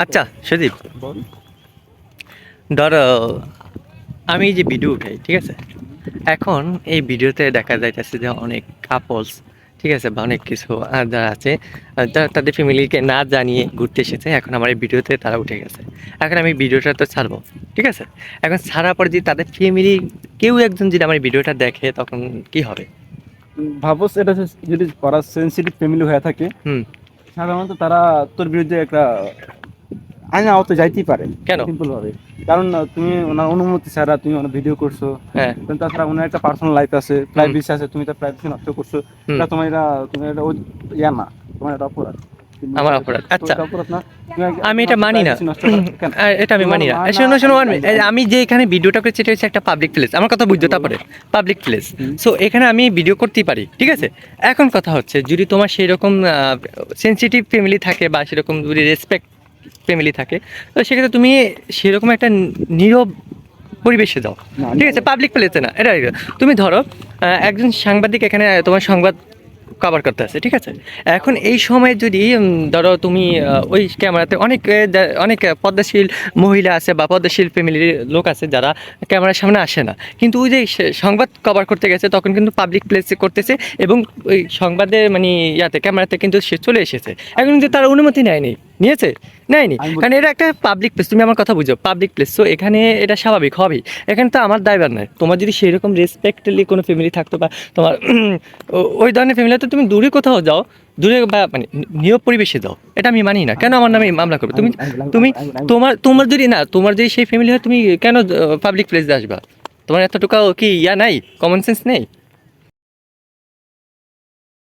আচ্ছা সুদীপ, বল। ধরো আমি যে ভিডিও উঠাই, ঠিক আছে? এখন এই ভিডিওতে দেখা যাইতেছে যে অনেক কাপলস, ঠিক আছে, বা অনেক কিছু যারা আছে, যারা তাদের ফ্যামিলিকে না জানিয়ে ঘুরতে এসেছে। এখন আমার এই ভিডিওতে তারা উঠে গেছে। এখন আমি ভিডিওটা তো ছাড়বো, ঠিক আছে? এখন ছাড়ার পর যদি তাদের ফ্যামিলি কেউ একজন যদি আমার ভিডিওটা দেখে, তখন কি হবে? ভাবস এটা যদি করা সেন্সিটিভ ফ্যামিলি হয়ে থাকে, হুম। সাধারণত তারা তোর বিরুদ্ধে একটা আইন আওতায় যাইতেই পারে। কেন? সিম্পল ভাবে, কারণ তুমি ওনার অনুমতি ছাড়া তুমি ওনার ভিডিও করছো। হ্যাঁ। কিন্তু তাছাড়া ওনার একটা পার্সোনাল লাইফ আছে, হুম। প্রাইভেসি আছে, তুমি তার প্রাইভেসি নষ্ট করছো। হুম। এটা তোমার ইয়া না, তোমার এটা অপরাধ। কিন্তু আমার অপরাধ, তো আচ্ছা। এটা অপরাধ না, তুমি আমি এটা মানি না। প্রাইভেসি নষ্ট করা কেন? এটা আমি তোমার মানি না। মা না শোনো শোনো, আই- আমি যে এখানে ভিডিওটা করছি, এটা হচ্ছে একটা পাবলিক প্লেস। আমার কথা বুঝতে তারপরে, পাবলিক প্লেস। হুম। সো এখানে আমি ভিডিও করতেই পারি, ঠিক আছে? এখন কথা হচ্ছে, যদি তোমার সেই রকম সেনসিটিভ ফ্যামিলি থাকে, বা সেরকম যদি রেসপেক্ট ফ্যামিলি থাকে, তো সেক্ষেত্রে তুমি সেরকম একটা নীরব পরিবেশে যাও, না, ঠিক আছে? পাবলিক প্লেসে না। এটা তুমি ধরো একজন সাংবাদিক এখানে তোমার সংবাদ কভার করতে আছে, ঠিক আছে? এখন এই সময় যদি ধরো তুমি ওই ক্যামেরাতে অনেক অনেক পদ্মাশীল মহিলা আছে, বা পদ্মাশীল ফ্যামিলির লোক আছে, যারা ক্যামেরার সামনে আসে না, কিন্তু ওই যে সংবাদ কভার করতে গেছে, তখন কিন্তু পাবলিক প্লেসে করতেছে, এবং ওই সংবাদের মানে ইয়াতে ক্যামেরাতে কিন্তু সে চলে এসেছে। এখন কিন্তু তার অনুমতি নেয়নি, নিয়েছে? নেয়নি, আমি কারণ এটা একটা পাবলিক প্লেস। তুমি আমার কথা বুঝো, পাবলিক প্লেস। সো এখানে এটা স্বাভাবিক হবেই। এখানে তো আমার দায়ভার নয়। তোমার যদি সেই রকম রেসপেক্টলি কোনো ফ্যামিলি থাকতো, বা তোমার ওই ধরনের ফ্যামিলি, তো তুমি দূরে কোথাও যাও, দূরে বা মানে নিরব পরিবেশে যাও। এটা আমি মানি না। কেন আমার নামে মামলা করবে? তুমি তুমি তোমার তোমার যদি না, তোমার যদি সেই ফ্যামিলি হয়, তুমি কেন পাবলিক প্লেসে আসবা? তোমার এতটুকু কি ইয়া নাই, কমন সেন্স নেই?